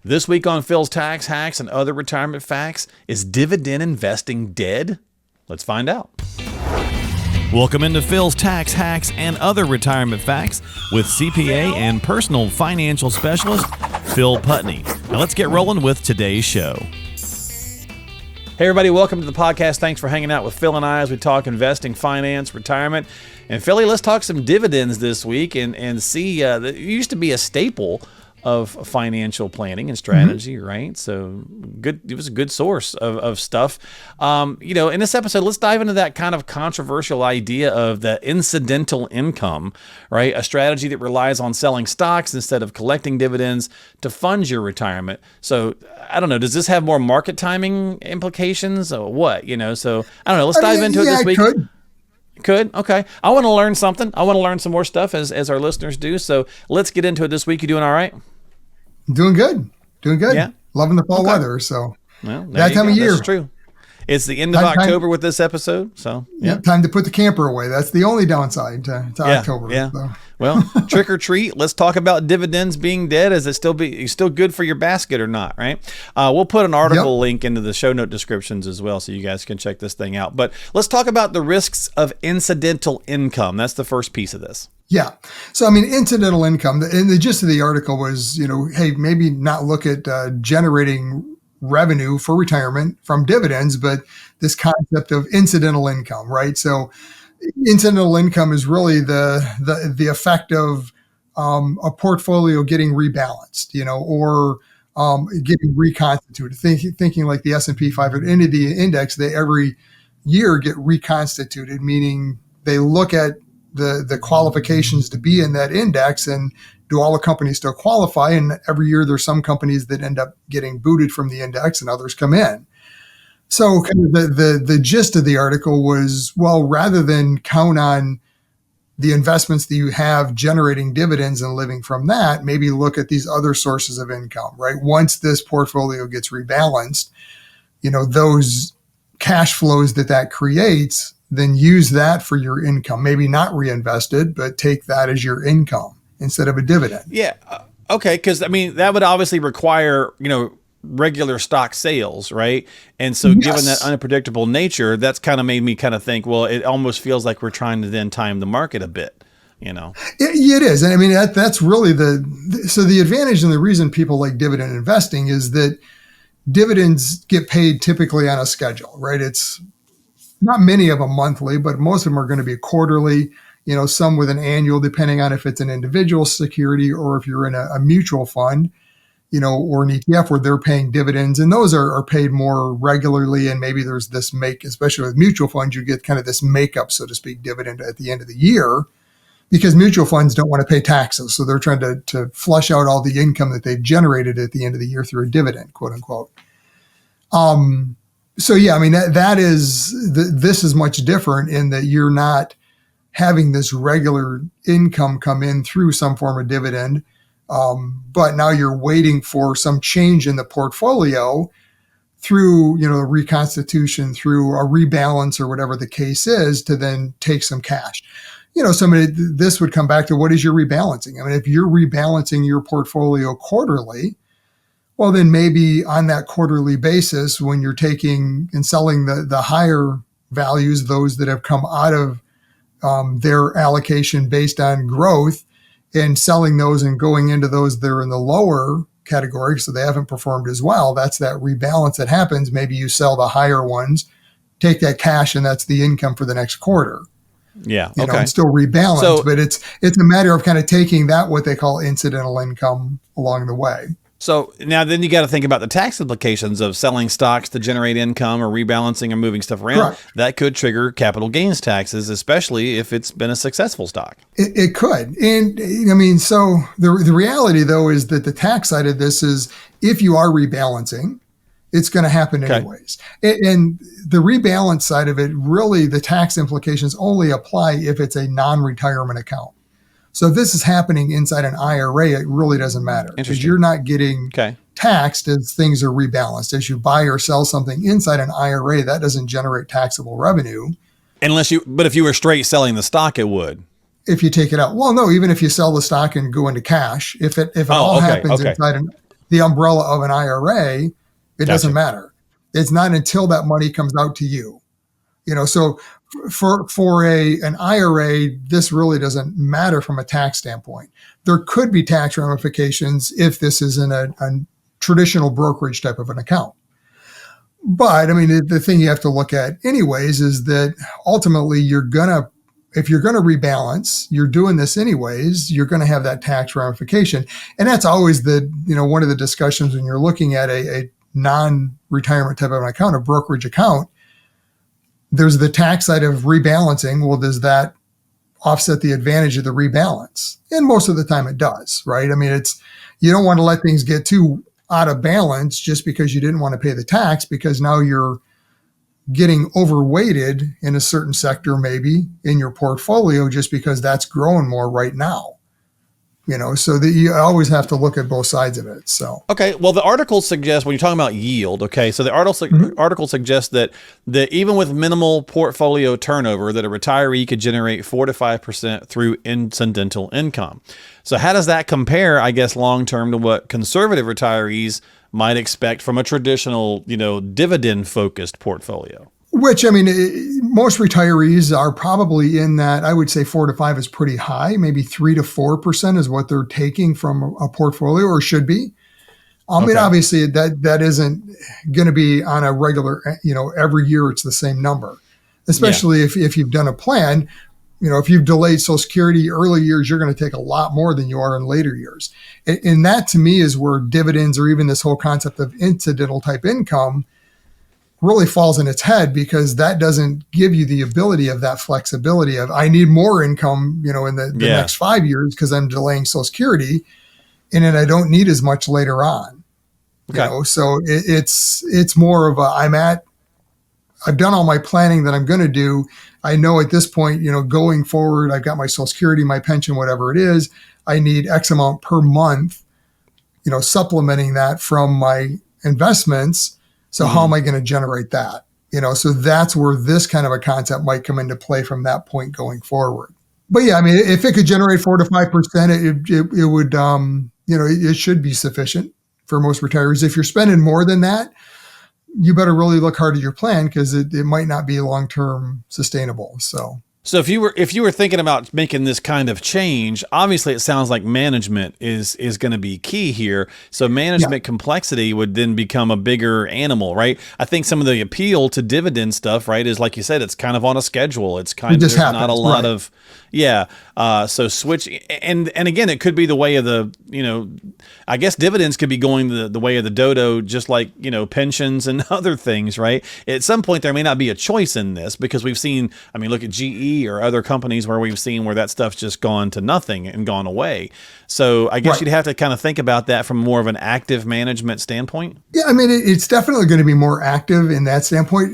This week on Phil's Tax Hacks and Other Retirement Facts, is dividend investing dead? Let's find out. Welcome into Phil's Tax Hacks and Other Retirement Facts with CPA and personal financial specialist, Phil Putney. Now let's get rolling with today's show. Hey everybody, welcome to the podcast. Thanks for hanging out with Phil and I as we talk investing, finance, retirement. And Philly, let's talk some dividends this week and see, it used to be a staple of financial planning and strategy, right? So good. It was a good source of stuff. In this episode, let's dive into that kind of controversial idea of the incidental income, right? A strategy that relies on selling stocks instead of collecting dividends to fund your retirement. So I don't know, does this have more market timing implications or what? So I don't know. Let's dive into it this week. Could. Okay. I want to learn something. I want to learn some more stuff as our listeners do. So let's get into it this week. You doing all right? Doing good. Yeah. Loving the fall weather. So that time of year. That's true. It's the end of October with this episode. So time to put the camper away. That's the only downside to October. Yeah. So. Well, trick or treat. Let's talk about dividends being dead. Is it still good for your basket or not? Right. We'll put an article link into the show note descriptions as well, so you guys can check this thing out. But let's talk about the risks of incidental income. That's the first piece of this. Yeah. So, incidental income, and the gist of the article was, hey, maybe not look at generating revenue for retirement from dividends, but this concept of incidental income, right? So incidental income is really the effect of a portfolio getting rebalanced, or getting reconstituted. Thinking like the S&P 500 into the index, they every year get reconstituted, meaning they look at the qualifications to be in that index and do all the companies still qualify? And every year there's some companies that end up getting booted from the index and others come in. So kind of the gist of the article was, well, rather than count on the investments that you have generating dividends and living from that, maybe look at these other sources of income, right? Once this portfolio gets rebalanced, those cash flows that creates, then use that for your income. Maybe not reinvested, but take that as your income instead of a dividend. Yeah. Okay. Because that would obviously require regular stock sales, right? And so given that unpredictable nature, that's kind of made me kind of think, well, it almost feels like we're trying to then time the market a bit, It is. And that's really so the advantage and the reason people like dividend investing is that dividends get paid typically on a schedule, right? It's not many of them monthly, but most of them are going to be quarterly, some with an annual, depending on if it's an individual security or if you're in a mutual fund, or an ETF where they're paying dividends. And those are paid more regularly. And maybe there's this especially with mutual funds, you get kind of this makeup, so to speak, dividend at the end of the year, because mutual funds don't want to pay taxes. So they're trying to flush out all the income that they've generated at the end of the year through a dividend, quote unquote. So this is much different in that you're not having this regular income come in through some form of dividend, but now you're waiting for some change in the portfolio through, reconstitution, through a rebalance or whatever the case is, to then take some cash. This would come back to, what is your rebalancing? If you're rebalancing your portfolio quarterly, well, then maybe on that quarterly basis, when you're taking and selling the higher values, those that have come out of their allocation based on growth, and selling those and going into those that are in the lower category, so they haven't performed as well, that's that rebalance that happens. Maybe you sell the higher ones, take that cash, and that's the income for the next quarter. Yeah. And still rebalance, but it's a matter of kind of taking that, what they call incidental income, along the way. So now then you got to think about the tax implications of selling stocks to generate income or rebalancing or moving stuff around. Correct. That could trigger capital gains taxes, especially if it's been a successful stock. It could. And so the reality though is that the tax side of this is, if you are rebalancing, it's going to happen anyways. And the rebalance side of it, really the tax implications only apply if it's a non-retirement account. So if this is happening inside an IRA, it really doesn't matter, because you're not getting taxed as things are rebalanced. As you buy or sell something inside an IRA, that doesn't generate taxable revenue. But if you were straight selling the stock, it would. If you take it out. Well, no, even if you sell the stock and go into cash, if it all happens inside an the umbrella of an IRA, it doesn't Gotcha. matter. It's not until that money comes out to you. So for an IRA, this really doesn't matter from a tax standpoint. There could be tax ramifications if this is in a traditional brokerage type of an account. But I mean, the thing you have to look at anyways is that ultimately if you're going to rebalance, you're doing this anyways, you're going to have that tax ramification. And that's always one of the discussions when you're looking at a non-retirement type of an account, a brokerage account. There's the tax side of rebalancing. Well, does that offset the advantage of the rebalance? And most of the time it does, right? I mean, you don't want to let things get too out of balance just because you didn't want to pay the tax, because now you're getting overweighted in a certain sector, maybe in your portfolio, just because that's growing more right now. So that you always have to look at both sides of it. So okay, well, the article suggests, when you're talking about yield, okay, so the article suggests that even with minimal portfolio turnover, that a retiree could generate 4 to 5% through incidental income. So how does that compare, I guess, long term to what conservative retirees might expect from a traditional, dividend focused portfolio? Which, I mean, most retirees are probably in that. I would say 4 to 5 is pretty high. Maybe 3 to 4% is what they're taking from a portfolio, or should be. I mean, obviously that isn't going to be on a regular, every year it's the same number, especially if you've done a plan. If you've delayed Social Security early years, you're going to take a lot more than you are in later years. And that to me is where dividends, or even this whole concept of incidental type income, really falls in its head, because that doesn't give you the ability of that flexibility of, I need more income, in the next 5 years because I'm delaying Social Security, and then I don't need as much later on. So it's more of I've done all my planning that I'm going to do. I know at this point, going forward, I've got my Social Security, my pension, whatever it is, I need X amount per month, supplementing that from my investments. So how am I going to generate that? So that's where this kind of a concept might come into play from that point going forward. But yeah, I mean, if it could generate 4 to 5%, it would, it should be sufficient for most retirees. If you're spending more than that, you better really look hard at your plan, because it might not be long-term sustainable. So if you were thinking about making this kind of change, obviously it sounds like management is going to be key here. So management complexity would then become a bigger animal, right? I think some of the appeal to dividend stuff, right, is like you said, it's kind of on a schedule. It's kind of, there's not a lot of, so switch. And again, it could be the way of the, I guess dividends could be going the way of the dodo, just like, pensions and other things, right? At some point there may not be a choice in this, because we've seen, I mean, look at GE or other companies where we've seen where that stuff's just gone to nothing and gone away. So I guess you'd have to kind of think about that from more of an active management standpoint. Yeah, I mean, it's definitely going to be more active in that standpoint.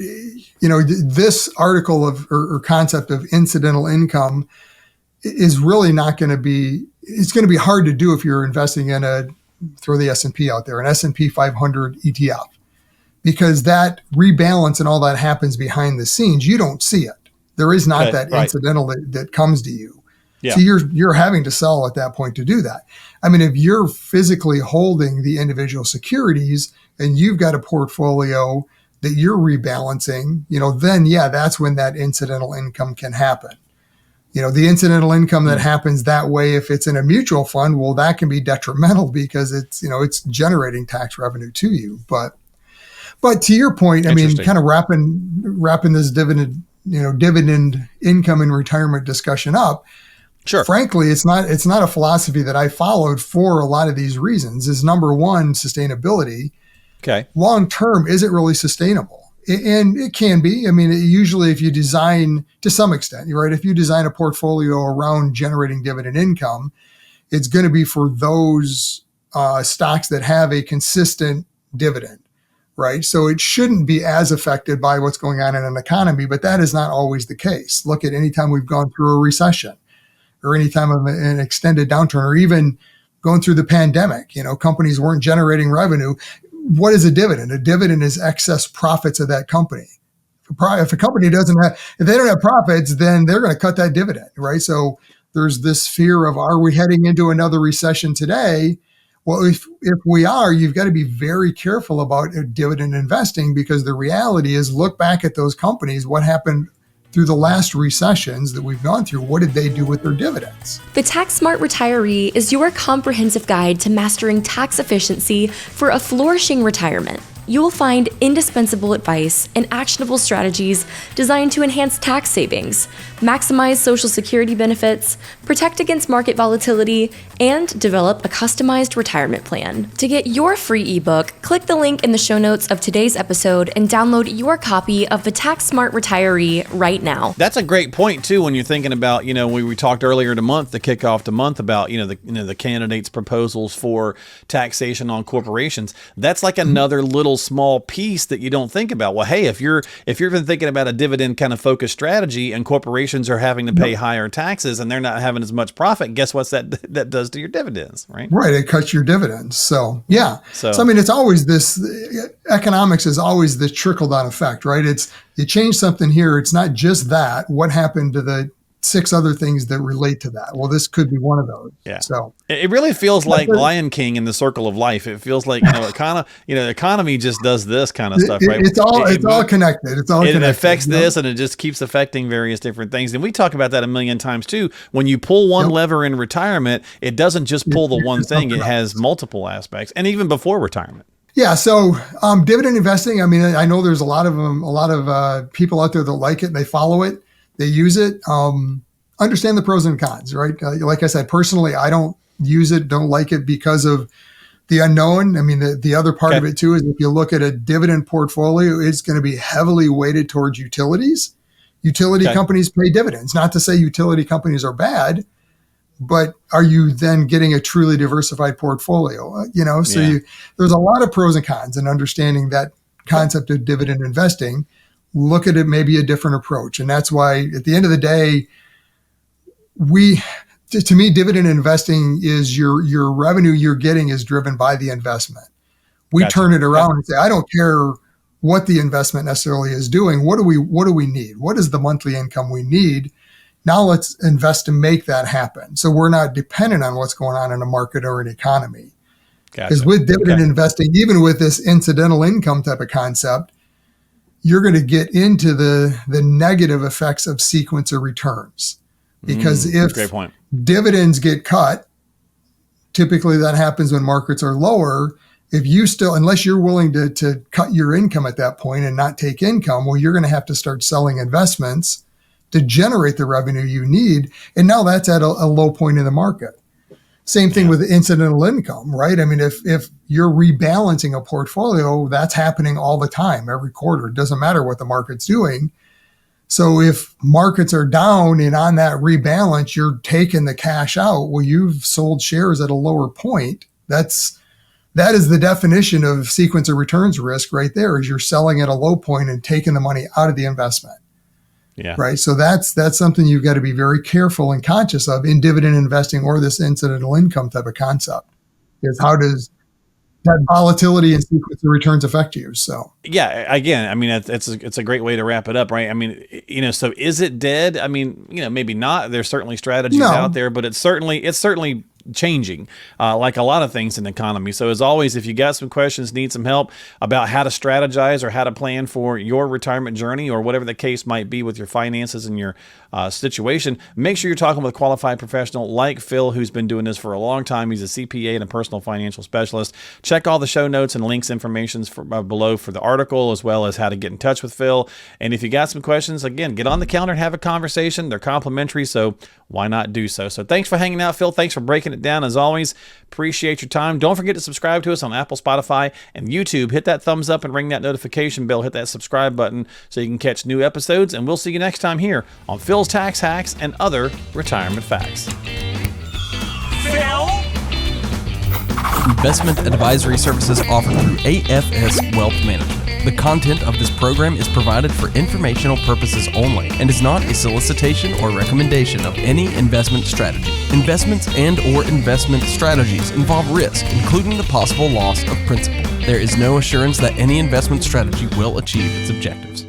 This article or concept of incidental income is really not going to be, it's going to be hard to do if you're investing in throw the S&P out there, an S&P 500 ETF, because that rebalance and all that happens behind the scenes. You don't see it. There is not that incidental that comes to you. So you're having to sell at that point to do that. I mean, if you're physically holding the individual securities and you've got a portfolio that you're rebalancing, then that's when that incidental income can happen. The incidental income that happens that way, if it's in a mutual fund, well, that can be detrimental, because it's generating tax revenue to you. But to your point, I mean, kind of wrapping this dividend income and retirement discussion up. Sure. Frankly, it's not a philosophy that I followed for a lot of these reasons. Is number one, sustainability. Okay. Long term, is it really sustainable? And it can be. I mean, usually if you design, to some extent, right, if you design a portfolio around generating dividend income, it's going to be for those stocks that have a consistent dividend, right? So it shouldn't be as affected by what's going on in an economy, but that is not always the case. Look at any time we've gone through a recession, or any time of an extended downturn, or even going through the pandemic, companies weren't generating revenue. What is a dividend? A dividend is excess profits of that company. If a company if they don't have profits, then they're going to cut that dividend, right? So there's this fear of, are we heading into another recession today? Well, if we are, you've got to be very careful about dividend investing, because the reality is, look back at those companies. What happened through the last recessions that we've gone through? What did they do with their dividends? The Tax Smart Retiree is your comprehensive guide to mastering tax efficiency for a flourishing retirement. You will find indispensable advice and actionable strategies designed to enhance tax savings, maximize Social Security benefits, protect against market volatility, and develop a customized retirement plan. To get your free ebook, click the link in the show notes of today's episode and download your copy of the Tax Smart Retiree right now. That's a great point too, when you're thinking about, we talked earlier in the month, the kickoff to month, about the candidates' proposals for taxation on corporations. That's like another little small piece that you don't think about. Well, hey, if you're even thinking about a dividend kind of focused strategy, and corporations are having to pay higher taxes and they're not having as much profit, guess what that does to your dividends, right? Right, it cuts your dividends. So yeah. So I mean, it's always this, economics is always the trickle down effect, right? It's, you change something here, it's not just that. What happened to the 6 other things that relate to that? Well, this could be one of those. Yeah. So it really feels like Lion King in the Circle of Life. It feels like, the economy just does this kind of stuff, right? It's all connected. It's all connected. It affects this, and it just keeps affecting various different things. And we talk about that a million times too. When you pull one lever in retirement, it doesn't just pull the one thing. It has multiple aspects, and even before retirement. Yeah. So dividend investing, I mean, I know there's a lot of people out there that like it and they follow it. They use it. Understand the pros and cons, right? Like I said, personally, I don't use it, don't like it because of the unknown. I mean, the other part of it too is, if you look at a dividend portfolio, it's going to be heavily weighted towards utilities. Utility companies pay dividends. Not to say utility companies are bad, but are you then getting a truly diversified portfolio? There's a lot of pros and cons in understanding that concept of dividend investing. Look at it maybe a different approach. And that's why at the end of the day, to me, dividend investing is your revenue you're getting is driven by the investment. We turn it around and say, I don't care what the investment necessarily is doing. What do we need? What is the monthly income we need? Now let's invest to make that happen. So we're not dependent on what's going on in a market or an economy. Because with dividend investing, even with this incidental income type of concept, you're going to get into the negative effects of sequencer returns. Because if dividends get cut, typically that happens when markets are lower. If you still, unless you're willing to cut your income at that point and not take income, well, you're going to have to start selling investments to generate the revenue you need. And now that's at a low point in the market. Same thing with incidental income, right? I mean, if you're rebalancing a portfolio, that's happening all the time, every quarter. It doesn't matter what the market's doing. So if markets are down and on that rebalance, you're taking the cash out. Well, you've sold shares at a lower point. That is the definition of sequencer returns risk right there, is you're selling at a low point and taking the money out of the investment. Yeah. Right. So that's something you've got to be very careful and conscious of in dividend investing or this incidental income type of concept, is how does that volatility and sequence of returns affect you? So yeah, again, I mean, it's a great way to wrap it up, right? I mean, so is it dead? I mean, maybe not. There's certainly strategies out there, but it's certainly changing, like a lot of things in the economy. So as always, if you got some questions, need some help about how to strategize or how to plan for your retirement journey, or whatever the case might be with your finances and your situation, make sure you're talking with a qualified professional like Phil, who's been doing this for a long time. He's a CPA and a personal financial specialist. Check all the show notes and links information below for the article, as well as how to get in touch with Phil. And if you got some questions, again, get on the calendar and have a conversation. They're complimentary, so why not do so? So thanks for hanging out, Phil. Thanks for breaking it down. As always, appreciate your time. Don't forget to subscribe to us on Apple, Spotify, and YouTube. Hit that thumbs up and ring that notification bell. Hit that subscribe button so you can catch new episodes. And we'll see you next time here on Phil's Tax Hacks and Other Retirement Facts. Phil? Investment advisory services offered through AFS Wealth Management. The content of this program is provided for informational purposes only and is not a solicitation or recommendation of any investment strategy. Investments and/or investment strategies involve risk, including the possible loss of principal. There is no assurance that any investment strategy will achieve its objectives.